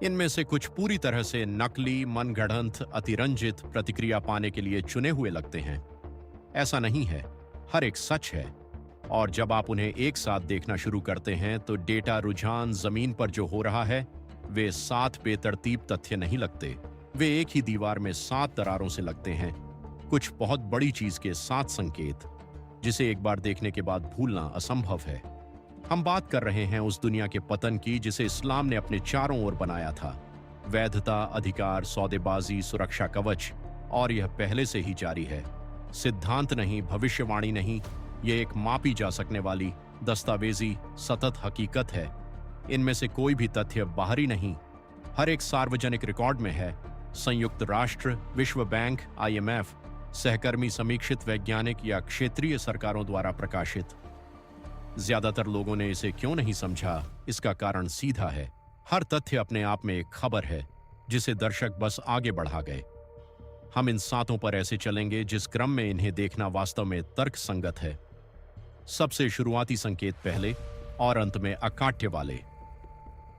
इनमें से कुछ पूरी तरह से नकली, मनगढ़ंत, अतिरंजित प्रतिक्रिया पाने के लिए चुने हुए लगते हैं। ऐसा नहीं है, हर एक सच है। और जब आप उन्हें एक साथ देखना शुरू करते हैं तो डेटा रुझान जमीन पर जो हो रहा है वे 7 बेतरतीब तथ्य नहीं लगते। वे एक ही दीवार में 7 दरारों से लगते हैं, कुछ बहुत बड़ी चीज के 7 संकेत, जिसे एक बार देखने के बाद भूलना असंभव है। हम बात कर रहे हैं उस दुनिया के पतन की जिसे इस्लाम ने अपने चारों ओर बनाया था। वैधता, अधिकार, सौदेबाजी, सुरक्षा कवच, और यह पहले से ही जारी है। सिद्धांत नहीं, भविष्यवाणी नहीं, यह एक मापी जा सकने वाली दस्तावेजी सतत हकीकत है। इनमें से कोई भी तथ्य बाहरी नहीं, हर एक सार्वजनिक रिकॉर्ड में है। संयुक्त राष्ट्र, विश्व बैंक, IMF, सहकर्मी समीक्षित वैज्ञानिक या क्षेत्रीय सरकारों द्वारा प्रकाशित। ज्यादातर लोगों ने इसे क्यों नहीं समझा, इसका कारण सीधा है। हर तथ्य अपने आप में एक खबर है जिसे दर्शक बस आगे बढ़ा गए। हम इन सातों पर ऐसे चलेंगे जिस क्रम में इन्हें देखना वास्तव में तर्क संगत है। सबसे शुरुआती संकेत पहले और अंत में अकाट्य वाले।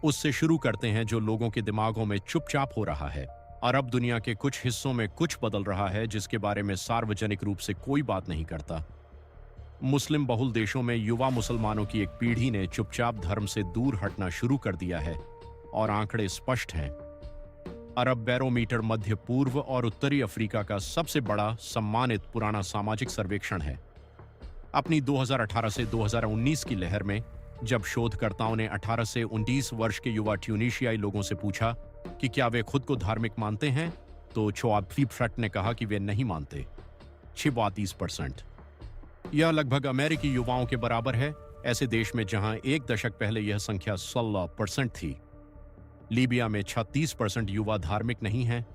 उससे शुरू करते हैं जो लोगों के दिमागों में चुपचाप हो रहा है। अरब दुनिया के कुछ हिस्सों में कुछ बदल रहा है जिसके बारे में सार्वजनिक रूप से कोई बात नहीं करता। मुस्लिम बहुल देशों में युवा मुसलमानों की एक पीढ़ी ने चुपचाप धर्म से दूर हटना शुरू कर दिया है और आंकड़े स्पष्ट हैं। अरब बैरोमीटर मध्य पूर्व और उत्तरी अफ्रीका का सबसे बड़ा सम्मानित पुराना सामाजिक सर्वेक्षण है। अपनी 2018 से 2019 की लहर में जब शोधकर्ताओं ने 18 से 19 वर्ष के युवा ट्यूनीशियाई लोगों से पूछा कि क्या वे खुद को धार्मिक मानते हैं, तो 64% ने कहा कि वे नहीं मानते। 36%। यह लगभग अमेरिकी युवाओं के बराबर है, ऐसे देश में जहां एक दशक पहले यह संख्या 16% थी। लीबिया में 36% युवा धार्मिक नहीं हैं,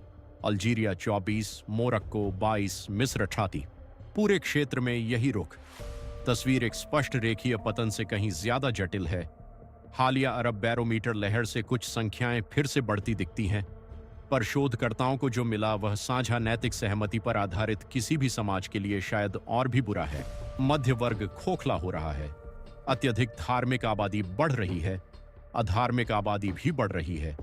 अल्जीरिया 24, मोरक्को 22, मिस्र 38। पूरे क्षेत्र में यही रुख। तस्वीर एक स्पष्ट रेखीय पतन से कहीं ज्यादा जटिल है। हालिया अरब बैरोमीटर लहर से कुछ संख्याएं फिर से बढ़ती दिखती हैं, पर शोधकर्ताओं को जो मिला वह साझा नैतिक सहमति पर आधारित किसी भी समाज के लिए शायद और भी बुरा है। मध्य वर्ग खोखला हो रहा है। अत्यधिक धार्मिक आबादी बढ़ रही है, अधार्मिक आबादी भी बढ़ रही है।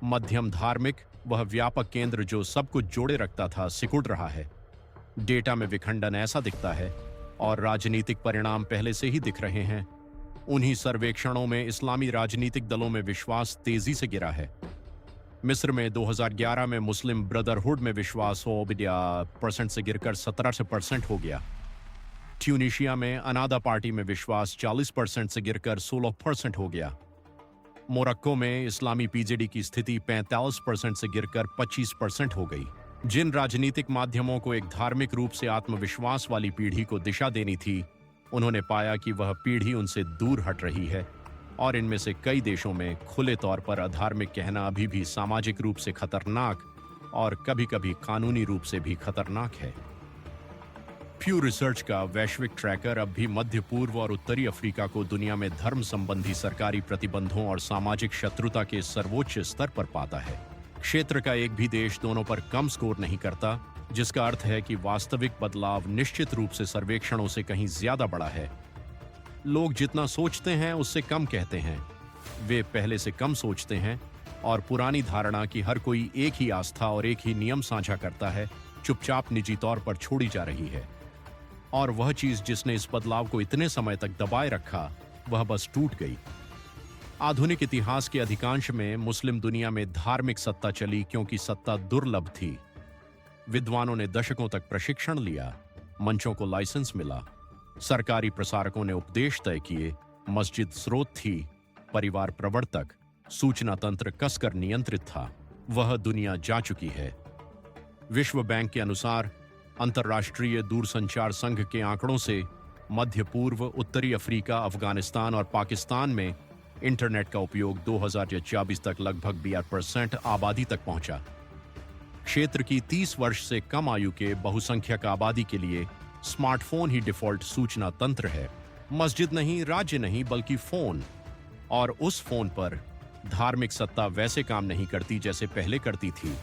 मध्यम धार्मिक, वह व्यापक केंद्र जो सब कुछ जोड़े रखता था, सिकुड़ रहा है। डेटा में विखंडन ऐसा दिखता है और राजनीतिक परिणाम पहले से ही दिख रहे हैं। उन्हीं सर्वेक्षणों में इस्लामी राजनीतिक दलों में विश्वास तेजी से गिरा है। मिस्र में 2011 में मुस्लिम ब्रदरहुड में विश्वास 4% से गिरकर 17% हो गया। ट्यूनीशिया में अनादा पार्टी में विश्वास 40% से गिरकर 16% हो गया। मोरक्को में इस्लामी PJD की स्थिति 45% से गिरकर 25% हो गई। जिन राजनीतिक माध्यमों को एक धार्मिक रूप से आत्मविश्वास वाली पीढ़ी को दिशा देनी थी, उन्होंने पाया कि वह पीढ़ी उनसे दूर हट रही है, और इनमें से कई देशों में खुले तौर पर अधार्मिक कहना अभी भी सामाजिक रूप से खतरनाक और कभी-कभी कानूनी रूप से भी खतरनाक है। प्यू रिसर्च का वैश्विक ट्रैकर अब भी मध्य पूर्व और उत्तरी अफ्रीका को दुनिया में धर्म संबंधी सरकारी प्रतिबंधों और सामाजिक शत्रुता के सर्वोच्च स्तर पर पाता है। क्षेत्र का एक भी देश दोनों पर कम स्कोर नहीं करता, जिसका अर्थ है कि वास्तविक बदलाव निश्चित रूप से सर्वेक्षणों से कहीं ज्यादा बड़ा है। लोग जितना सोचते हैं उससे कम कहते हैं। वे पहले से कम सोचते हैं और पुरानी धारणा कि हर कोई एक ही आस्था और एक ही नियम साझा करता है, चुपचाप निजी तौर पर छोड़ी जा रही है। और वह चीज जिसने इस बदलाव को इतने समय तक दबाए रखा, वह बस टूट गई। आधुनिक इतिहास के अधिकांश में मुस्लिम दुनिया में धार्मिक सत्ता चली क्योंकि सत्ता दुर्लभ थी। विद्वानों ने दशकों तक प्रशिक्षण लिया, मंचों को लाइसेंस मिला, सरकारी प्रसारकों ने उपदेश तय किए, मस्जिद स्रोत थी, परिवार प्रवर्तक, सूचना तंत्र कसकर नियंत्रित था। वह दुनिया जा चुकी है। विश्व बैंक के अनुसार अंतर्राष्ट्रीय दूरसंचार संघ के आंकड़ों से मध्य पूर्व, उत्तरी अफ्रीका, अफगानिस्तान और पाकिस्तान में इंटरनेट का उपयोग 2024 तक लगभग 62% आबादी तक पहुंचा। क्षेत्र की 30 वर्ष से कम आयु के बहुसंख्यक आबादी के लिए स्मार्टफोन ही डिफॉल्ट सूचना तंत्र है। मस्जिद नहीं, राज्य नहीं, बल्कि फोन। और उस फोन पर धार्मिक सत्ता वैसे काम नहीं करती जैसे पहले करती थी।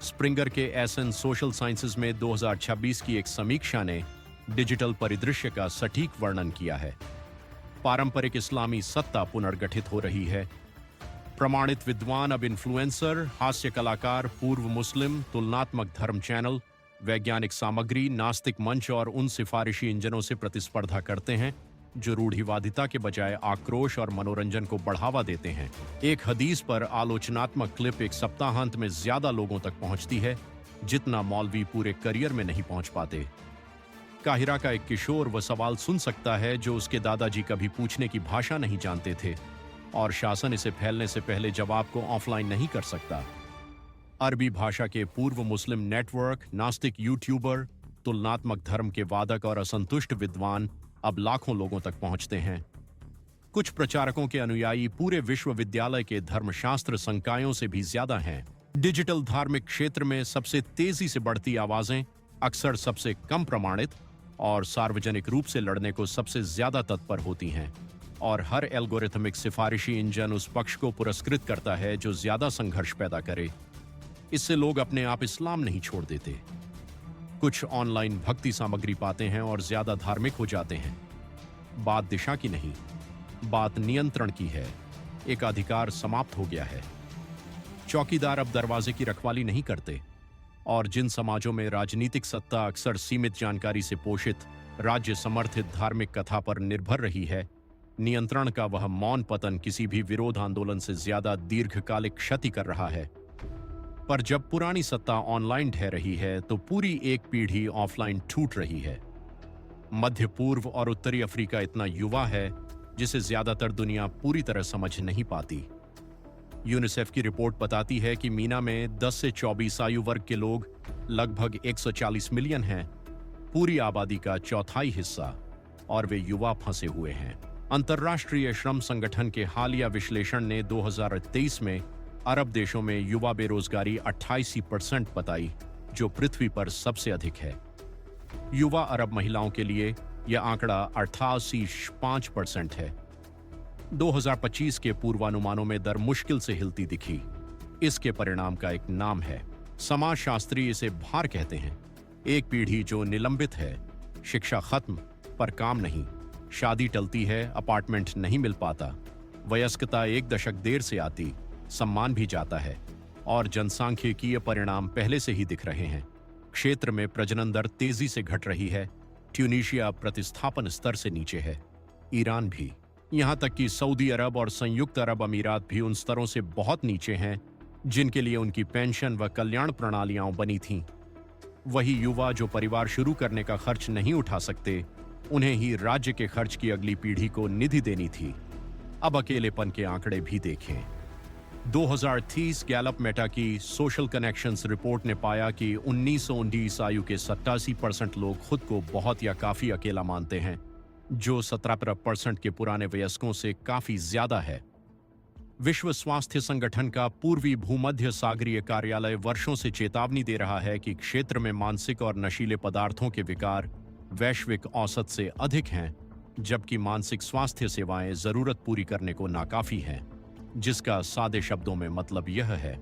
स्प्रिंगर के असहन सोशल साइंसेज में 2026 की एक समीक्षा ने डिजिटल परिदृश्य का सटीक वर्णन किया है। पारंपरिक इस्लामी सत्ता पुनर्गठित हो रही है। प्रमाणित विद्वान अब इन्फ्लुएंसर, हास्य कलाकार, पूर्व मुस्लिम, तुलनात्मक धर्म चैनल, वैज्ञानिक सामग्री, नास्तिक मंच और उन सिफारिशी इंजनों से प्रतिस्पर्धा करते हैं जो रूढ़िवादिता के बजाय आक्रोश और मनोरंजन को बढ़ावा देते हैं। एक हदीस पर आलोचनात्मक क्लिप एक सप्ताहांत में ज्यादा लोगों तक पहुंचती है जितना मौलवी पूरे करियर में नहीं पहुंच पाते। काहिरा का एक किशोर वह सवाल सुन सकता है जो उसके दादाजी कभी पूछने की भाषा नहीं जानते थे, और शासन इसे फैलने से पहले जवाब को ऑफलाइन नहीं कर सकता। अरबी भाषा के पूर्व मुस्लिम नेटवर्क, नास्तिक यूट्यूबर, तुलनात्मक धर्म के वादक और असंतुष्ट विद्वान अब लाखों लोगों तक पहुंचते हैं। कुछ प्रचारकों के अनुयायी पूरे विश्वविद्यालय के धर्मशास्त्र संकायों से भी ज्यादा हैं। डिजिटल धार्मिक क्षेत्र में सबसे तेजी से बढ़ती आवाजें अक्सर सबसे कम प्रमाणित और सार्वजनिक रूप से लड़ने को सबसे ज्यादा तत्पर होती हैं, और हर एल्गोरिथमिक सिफारिशी इंजन उस पक्ष को पुरस्कृत करता है जो ज्यादा संघर्ष पैदा करे। इससे लोग अपने आप इस्लाम नहीं छोड़ देते। कुछ ऑनलाइन भक्ति सामग्री पाते हैं और ज्यादा धार्मिक हो जाते हैं। बात दिशा की नहीं, बात नियंत्रण की है। एक अधिकार समाप्त हो गया है। चौकीदार अब दरवाजे की रखवाली नहीं करते, और जिन समाजों में राजनीतिक सत्ता अक्सर सीमित जानकारी से पोषित राज्य समर्थित धार्मिक कथा पर निर्भर रही है, नियंत्रण का वह मौन पतन किसी भी विरोध आंदोलन से ज्यादा दीर्घकालिक क्षति कर रहा है। पर जब पुरानी सत्ता ऑनलाइन ढह रही है तो पूरी एक पीढ़ी ऑफलाइन टूट रही है। मध्य पूर्व और उत्तरी अफ्रीका इतना युवा है जिसे ज्यादातर दुनिया पूरी तरह समझ नहीं पाती। यूनिसेफ की रिपोर्ट बताती है कि मीना में 10 से 24 आयु वर्ग के लोग लगभग 140 मिलियन हैं, पूरी आबादी का चौथाई हिस्सा, और वे युवा फंसे हुए हैं। अंतर्राष्ट्रीय श्रम संगठन के हालिया विश्लेषण ने 2023 में अरब देशों में युवा बेरोजगारी 88% बताई, जो पृथ्वी पर सबसे अधिक है। युवा अरब महिलाओं के लिए यह आंकड़ा 88.5% है। 2025 के पूर्वानुमानों में दर मुश्किल से हिलती दिखी। इसके परिणाम का एक नाम है, समाजशास्त्री इसे भार कहते हैं। एक पीढ़ी जो निलंबित है, शिक्षा खत्म पर काम नहीं, शादी टलती है, अपार्टमेंट नहीं मिल पाता, वयस्कता एक दशक देर से आती, सम्मान भी जाता है, और जनसांख्यिकीय परिणाम पहले से ही दिख रहे हैं। क्षेत्र में प्रजनन दर तेजी से घट रही है। ट्यूनीशिया प्रतिस्थापन स्तर से नीचे है, ईरान भी, यहां तक कि सऊदी अरब और संयुक्त अरब अमीरात भी उन स्तरों से बहुत नीचे हैं जिनके लिए उनकी पेंशन व कल्याण प्रणालियां बनी थीं। वही युवा जो परिवार शुरू करने का खर्च नहीं उठा सकते, उन्हें ही राज्य के खर्च की अगली पीढ़ी को निधि देनी थी। अब अकेलेपन के आंकड़े भी देखें। 2030 गैलप मेटा की सोशल कनेक्शंस रिपोर्ट ने पाया कि 1919 आयु के 87% लोग खुद को बहुत या काफी अकेला मानते हैं, जो 17% के पुराने वयस्कों से काफी ज्यादा है। विश्व स्वास्थ्य संगठन का पूर्वी भूमध्य सागरीय कार्यालय वर्षों से चेतावनी दे रहा है कि क्षेत्र में मानसिक और नशीले पदार्थों के विकार वैश्विक औसत से अधिक हैं, जबकि मानसिक स्वास्थ्य सेवाएं जरूरत पूरी करने को नाकाफी हैं, जिसका सादे शब्दों में मतलब यह है,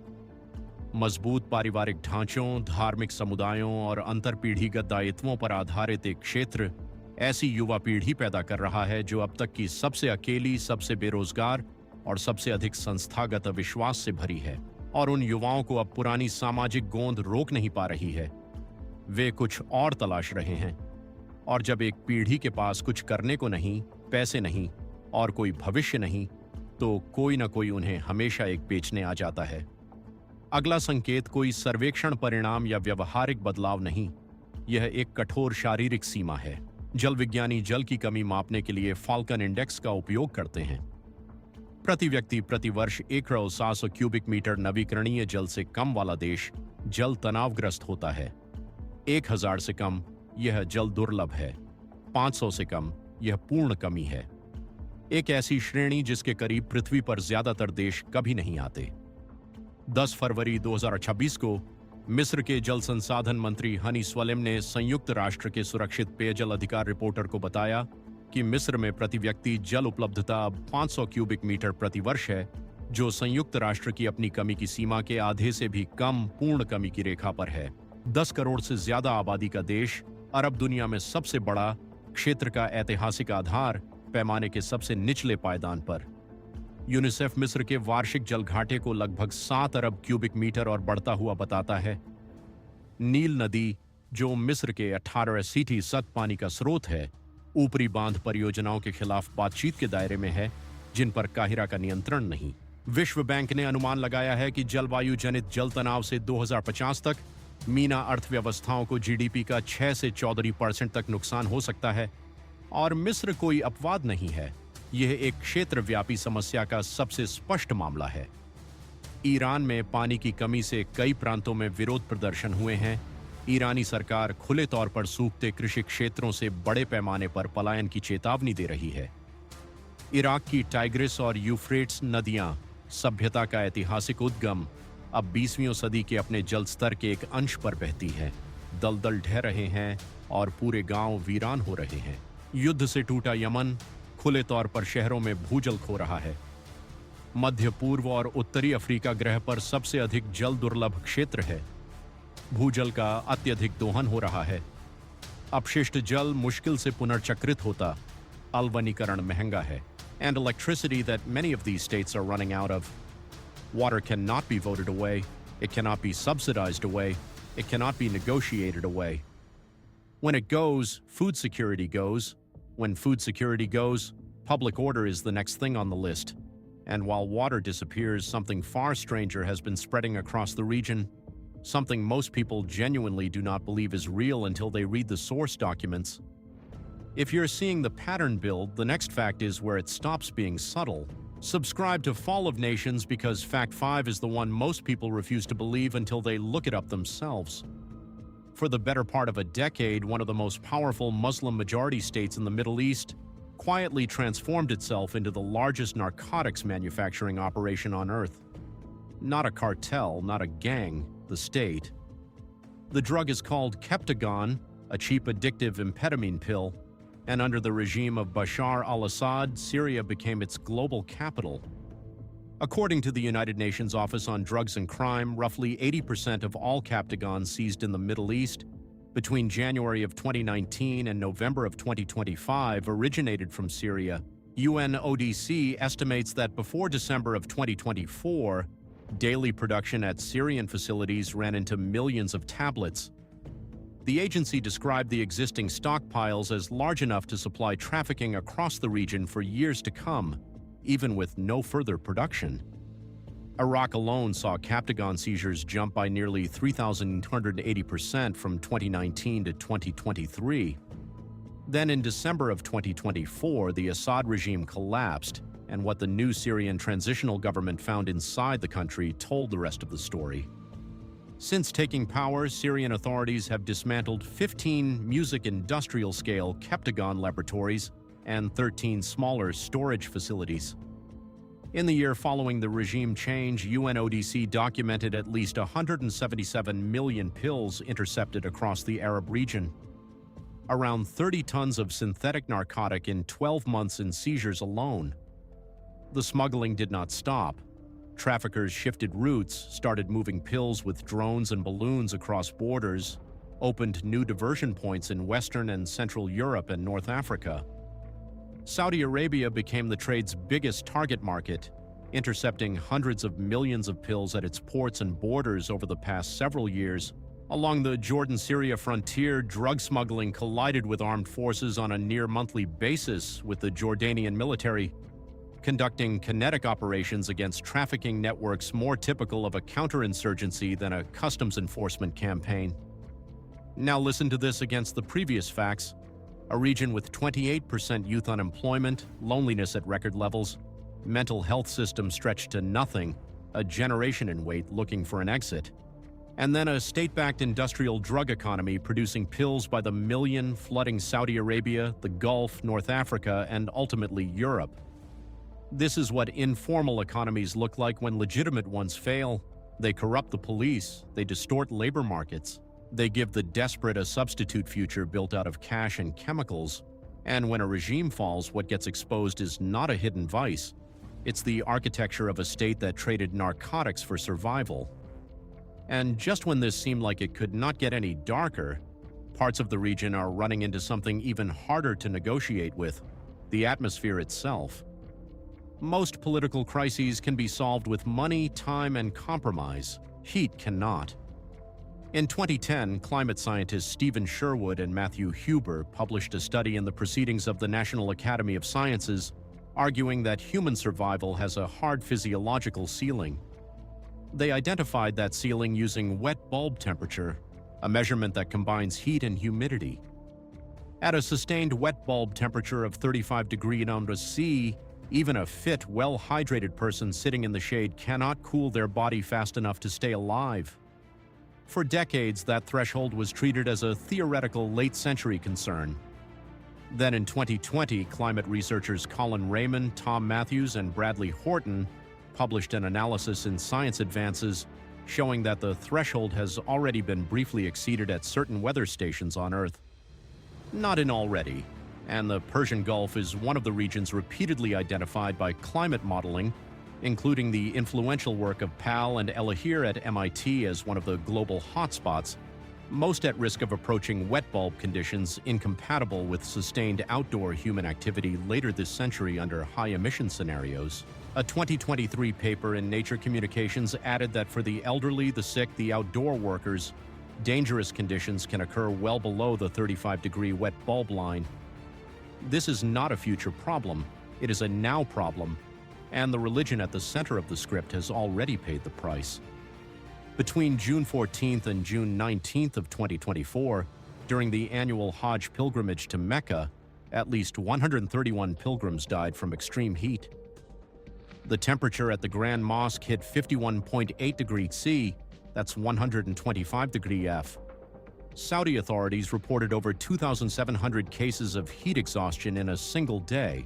मजबूत पारिवारिक ढांचों, धार्मिक समुदायों और अंतरपीढ़ीगत दायित्वों पर आधारित एक क्षेत्र ऐसी युवा पीढ़ी पैदा कर रहा है जो अब तक की सबसे अकेली, सबसे बेरोजगार और सबसे अधिक संस्थागत अविश्वास से भरी है। और उन युवाओं को अब पुरानी सामाजिक गोंद रोक नहीं पा रही है। वे कुछ और तलाश रहे हैं, और जब एक पीढ़ी के पास कुछ करने को नहीं, पैसे नहीं और कोई भविष्य नहीं, तो कोई ना कोई उन्हें हमेशा एक बेचने आ जाता है। अगला संकेत कोई सर्वेक्षण परिणाम या व्यवहारिक बदलाव नहीं, यह एक कठोर शारीरिक सीमा है। जल विज्ञानी जल की कमी मापने के लिए फाल्कन इंडेक्स का उपयोग करते हैं। प्रति व्यक्ति प्रति वर्ष 1,700 क्यूबिक मीटर नवीकरणीय जल से कम वाला देश जल तनावग्रस्त होता है। 1,000 से कम यह जल दुर्लभ है। 500 से कम यह पूर्ण कमी है, एक ऐसी श्रेणी जिसके करीब पृथ्वी पर ज्यादातर देश कभी नहीं आते। 10 फरवरी 2026 को मिस्र के जल संसाधन मंत्री हनी स्वलेम ने संयुक्त राष्ट्र के सुरक्षित पेयजल अधिकार रिपोर्टर को बताया कि मिस्र में प्रति व्यक्ति जल उपलब्धता अब 500 क्यूबिक मीटर प्रति वर्ष है, जो संयुक्त राष्ट्र की अपनी कमी की सीमा के आधे से भी कम पूर्ण कमी की रेखा पर है। 10 करोड़ से ज्यादा आबादी का देश, अरब दुनिया में सबसे बड़ा, क्षेत्र का ऐतिहासिक आधार, पैमाने के सबसे निचले पायदान पर। यूनिसेफ मिस्र के वार्षिक जलघाटे को लगभग 7 अरब क्यूबिक मीटर और बढ़ता हुआ बताता है। नील नदी, जो मिस्र के 18 असीटी सख्त पानी का स्रोत है, ऊपरी बांध परियोजनाओं के खिलाफ बातचीत के दायरे में है, जिन पर काहिरा का नियंत्रण नहीं। विश्व बैंक ने अनुमान लगाया है कि जलवायु जनित जल तनाव से 2050 तक मीना अर्थव्यवस्थाओं को जीडीपी का 6 से 14% तक नुकसान हो सकता है। और मिस्र कोई अपवाद नहीं है, यह एक क्षेत्रव्यापी समस्या का सबसे स्पष्ट मामला है। ईरान में पानी की कमी से कई प्रांतों में विरोध प्रदर्शन हुए हैं। ईरानी सरकार खुले तौर पर सूखते कृषि क्षेत्रों से बड़े पैमाने पर पलायन की चेतावनी दे रही है। इराक की टाइग्रिस और यूफ्रेट्स नदियां, सभ्यता का ऐतिहासिक उद्गम, अब 20वीं सदी के अपने जल स्तर के एक अंश पर बहती है। दलदल ढह रहे हैं और पूरे गांव वीरान हो रहे हैं। युद्ध से टूटा यमन खुले तौर पर शहरों में भूजल खो रहा है। मध्य पूर्व और उत्तरी अफ्रीका ग्रह पर सबसे अधिक जल दुर्लभ क्षेत्र है। भूजल का अत्यधिक दोहन हो रहा है। अपशिष्ट जल मुश्किल से पुनर्चक्रित होता, अल्वनीकरण महंगा है, and electricity that many of these states are running out of. Water cannot be voted away, it cannot be subsidized away, it cannot be negotiated away. When it goes, food security goes. When food security goes, public order is the next thing on the list. And while water disappears, something far stranger has been spreading across the region, something most people genuinely do not believe is real until they read the source documents. If you're seeing the pattern build, the next fact is where it stops being subtle. Subscribe to Fall of Nations because Fact 5 is the one most people refuse to believe until they look it up themselves. For the better part of a decade, one of the most powerful Muslim-majority states in the Middle East quietly transformed itself into the largest narcotics manufacturing operation on Earth. Not a cartel, not a gang, the state. The drug is called Keptagon, a cheap addictive amphetamine pill, and under the regime of Bashar al-Assad, Syria became its global capital. According to the United Nations Office on Drugs and Crime, roughly 80% of all Captagon seized in the Middle East between January of 2019 and November of 2025 originated from Syria. UNODC estimates that before December of 2024, daily production at Syrian facilities ran into millions of tablets. The agency described the existing stockpiles as large enough to supply trafficking across the region for years to come, even with no further production. Iraq alone saw Captagon seizures jump by nearly 3,280% from 2019 to 2023. Then in December of 2024, the Assad regime collapsed, and what the new Syrian transitional government found inside the country told the rest of the story. Since taking power, Syrian authorities have dismantled 15 music industrial-scale Captagon laboratories and 13 smaller storage facilities. In the year following the regime change, UNODC documented at least 177 million pills intercepted across the Arab region. Around 30 tons of synthetic narcotic in 12 months in seizures alone. The smuggling did not stop. Traffickers shifted routes, started moving pills with drones and balloons across borders, opened new diversion points in Western and Central Europe and North Africa. Saudi Arabia became the trade's biggest target market, intercepting hundreds of millions of pills at its ports and borders over the past several years. Along the Jordan-Syria frontier, drug smuggling collided with armed forces on a near-monthly basis, with the Jordanian military conducting kinetic operations against trafficking networks more typical of a counterinsurgency than a customs enforcement campaign. Now listen to this against the previous facts. A region with 28% youth unemployment, loneliness at record levels, mental health system stretched to nothing, a generation in wait looking for an exit. And then a state-backed industrial drug economy producing pills by the million, flooding Saudi Arabia, the Gulf, North Africa, and ultimately Europe. This is what informal economies look like when legitimate ones fail. They corrupt the police, they distort labor markets, they give the desperate a substitute future built out of cash and chemicals. And when a regime falls, what gets exposed is not a hidden vice. It's the architecture of a state that traded narcotics for survival. And just when this seemed like it could not get any darker, parts of the region are running into something even harder to negotiate with: the atmosphere itself. Most political crises can be solved with money, time, and compromise. Heat cannot. In 2010, climate scientists Stephen Sherwood and Matthew Huber published a study in the Proceedings of the National Academy of Sciences, arguing that human survival has a hard physiological ceiling. They identified that ceiling using wet bulb temperature, a measurement that combines heat and humidity. At a sustained wet bulb temperature of 35 degrees C, even a fit, well-hydrated person sitting in the shade cannot cool their body fast enough to stay alive. For decades, that threshold was treated as a theoretical late-century concern. Then in 2020, climate researchers Colin Raymond, Tom Matthews, and Bradley Horton published an analysis in Science Advances showing that the threshold has already been briefly exceeded at certain weather stations on Earth. Not in already, and the Persian Gulf is one of the regions repeatedly identified by climate modeling, including the influential work of Pal and Elahir at MIT as one of the global hotspots, most at risk of approaching wet bulb conditions incompatible with sustained outdoor human activity later this century under high-emission scenarios. A 2023 paper in Nature Communications added that for the elderly, the sick, the outdoor workers, dangerous conditions can occur well below the 35-degree wet bulb line. This is not a future problem, it is a now problem, and the religion at the center of the script has already paid the price. Between June 14th and June 19th of 2024, during the annual Hajj pilgrimage to Mecca, at least 131 pilgrims died from extreme heat. The temperature at the Grand Mosque hit 51.8 degrees C, that's 125 degrees F. Saudi authorities reported over 2,700 cases of heat exhaustion in a single day.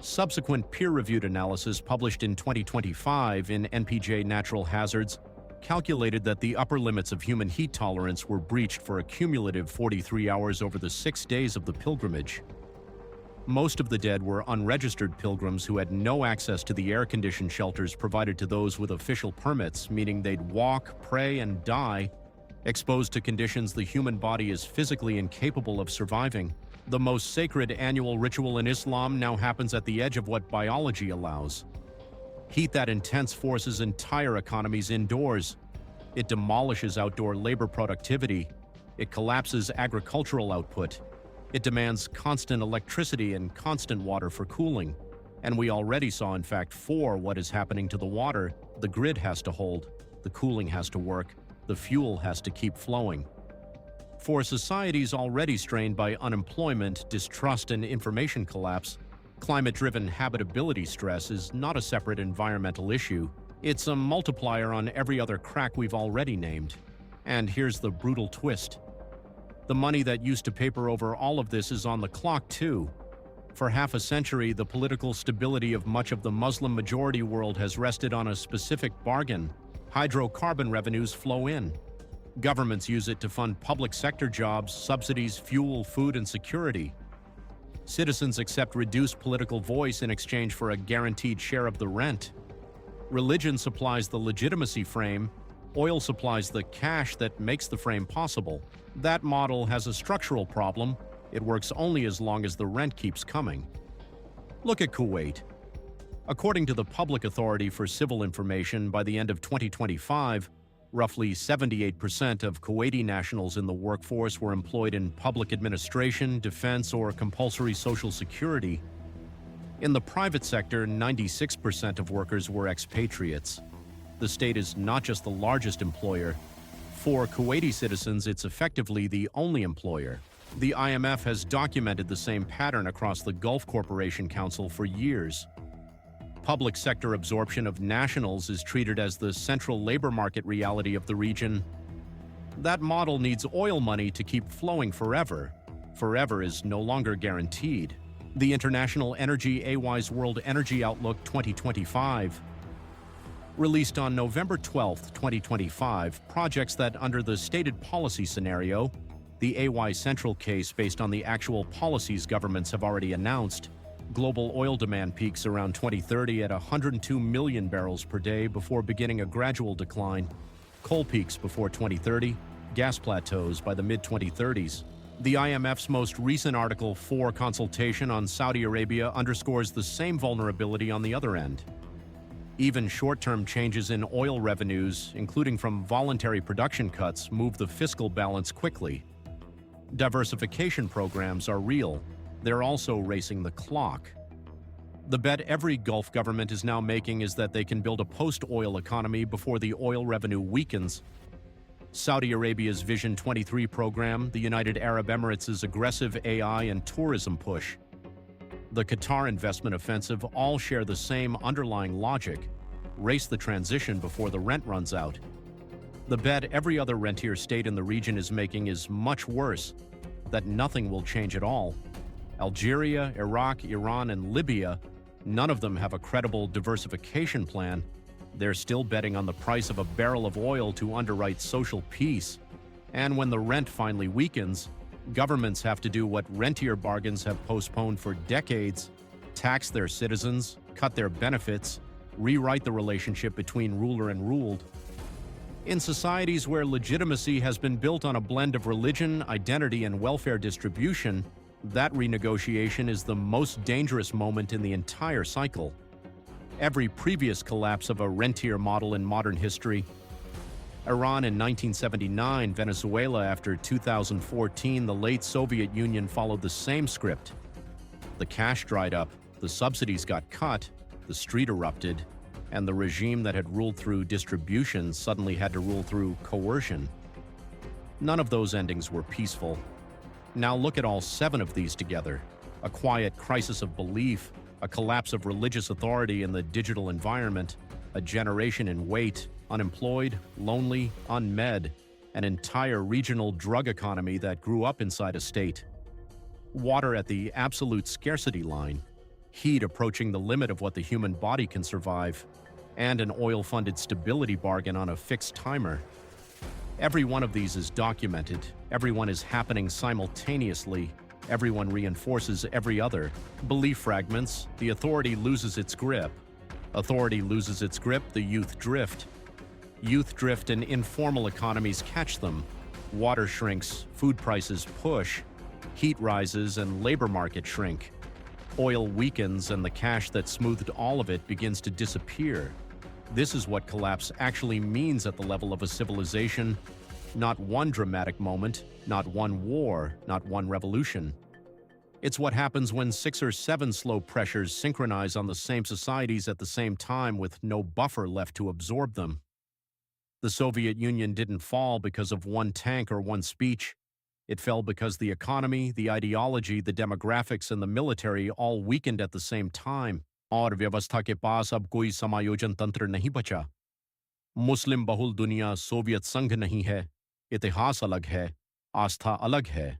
Subsequent peer-reviewed analysis published in 2025 in NPJ Natural Hazards calculated that the upper limits of human heat tolerance were breached for a cumulative 43 hours over the 6 days of the pilgrimage. Most of the dead were unregistered pilgrims who had no access to the air-conditioned shelters provided to those with official permits, meaning they'd walk, pray, and die, exposed to conditions the human body is physically incapable of surviving. The most sacred annual ritual in Islam now happens at the edge of what biology allows. Heat that intense forces entire economies indoors. It demolishes outdoor labor productivity. It collapses agricultural output. It demands constant electricity and constant water for cooling. And we already saw, in fact, for what is happening to the water, the grid has to hold, the cooling has to work, the fuel has to keep flowing. For societies already strained by unemployment, distrust, and information collapse, climate-driven habitability stress is not a separate environmental issue. It's a multiplier on every other crack we've already named. And here's the brutal twist. The money that used to paper over all of this is on the clock, too. For half a century, the political stability of much of the Muslim-majority world has rested on a specific bargain. Hydrocarbon revenues flow in. Governments use it to fund public sector jobs, subsidies, fuel, food, and security. Citizens accept reduced political voice in exchange for a guaranteed share of the rent. Religion supplies the legitimacy frame. Oil supplies the cash that makes the frame possible. That model has a structural problem. It works only as long as the rent keeps coming. Look at Kuwait. According to the Public Authority for Civil Information, by the end of 2025, roughly 78% of Kuwaiti nationals in the workforce were employed in public administration, defense, or compulsory social security. In the private sector, 96% of workers were expatriates. The state is not just the largest employer. For Kuwaiti citizens, it's effectively the only employer. The IMF has documented the same pattern across the Gulf Cooperation Council for years. Public sector absorption of nationals is treated as the central labor market reality of the region. That model needs oil money to keep flowing forever. Forever is no longer guaranteed. The International Energy AY's World Energy Outlook 2025, released on November 12, 2025, projects that under the stated policy scenario, the AY Central case based on the actual policies governments have already announced, global oil demand peaks around 2030 at 102 million barrels per day before beginning a gradual decline. Coal peaks before 2030, gas plateaus by the mid-2030s. The IMF's most recent Article 4 consultation on Saudi Arabia underscores the same vulnerability on the other end. Even short-term changes in oil revenues, including from voluntary production cuts, move the fiscal balance quickly. Diversification programs are real. They're also racing the clock. The bet every Gulf government is now making is that they can build a post-oil economy before the oil revenue weakens. Saudi Arabia's Vision 23 program, the United Arab Emirates' aggressive AI and tourism push, the Qatar investment offensive all share the same underlying logic: race the transition before the rent runs out. The bet every other rentier state in the region is making is much worse, that nothing will change at all. Algeria, Iraq, Iran, and Libya, none of them have a credible diversification plan. They're still betting on the price of a barrel of oil to underwrite social peace. And when the rent finally weakens, governments have to do what rentier bargains have postponed for decades: tax their citizens, cut their benefits, rewrite the relationship between ruler and ruled. In societies where legitimacy has been built on a blend of religion, identity, and welfare distribution, that renegotiation is the most dangerous moment in the entire cycle. Every previous collapse of a rentier model in modern history, Iran in 1979, Venezuela after 2014, the late Soviet Union followed the same script. The cash dried up, the subsidies got cut, the street erupted, and the regime that had ruled through distribution suddenly had to rule through coercion. None of those endings were peaceful. Now look at all 7 of these together: a quiet crisis of belief, a collapse of religious authority in the digital environment, a generation in wait, unemployed, lonely, unmed, an entire regional drug economy that grew up inside a state, water at the absolute scarcity line, heat approaching the limit of what the human body can survive, and an oil-funded stability bargain on a fixed timer. Every one of these is documented. Everyone is happening simultaneously. Everyone reinforces every other. Belief fragments, the authority loses its grip. Authority loses its grip, the youth drift. Youth drift and informal economies catch them. Water shrinks, food prices push. Heat rises and labor market shrink. Oil weakens and the cash that smoothed all of it begins to disappear. This is what collapse actually means at the level of a civilization. Not one dramatic moment, not one war, not one revolution. It's what happens when 6 or 7 slow pressures synchronize on the same societies at the same time with no buffer left to absorb them. The Soviet Union didn't fall because of one tank or one speech. It fell because the economy, the ideology, the demographics, and the military all weakened at the same time. और व्यवस्था के पास अब कोई समायोजन तंत्र नहीं बचा। मुस्लिम बहुल दुनिया सोवियत संघ नहीं है, इतिहास अलग है, आस्था अलग है।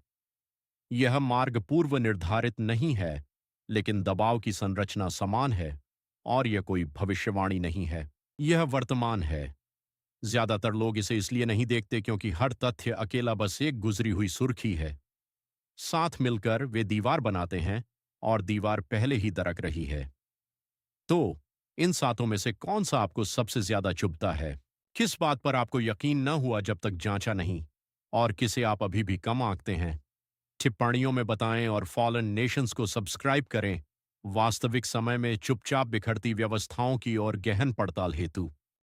यह मार्ग पूर्व निर्धारित नहीं है, लेकिन दबाव की संरचना समान है, और यह कोई भविष्यवाणी नहीं है, यह वर्तमान है। ज्यादातर लोग इसे इसलिए नहीं देखते क्योंकि हर तथ्य अकेला बस एक गुजरी हुई सुर्खी है। साथ मिलकर वे दीवार बनाते हैं, और दीवार पहले ही दरक रही है। तो इन 7 में से कौन सा आपको सबसे ज्यादा चुभता है? किस बात पर आपको यकीन न हुआ जब तक जांचा नहीं, और किसे आप अभी भी कम आंकते हैं? टिप्पणियों में बताएं और फॉलन नेशंस को सब्सक्राइब करें, वास्तविक समय में चुपचाप बिखरती व्यवस्थाओं की और गहन पड़ताल हेतु।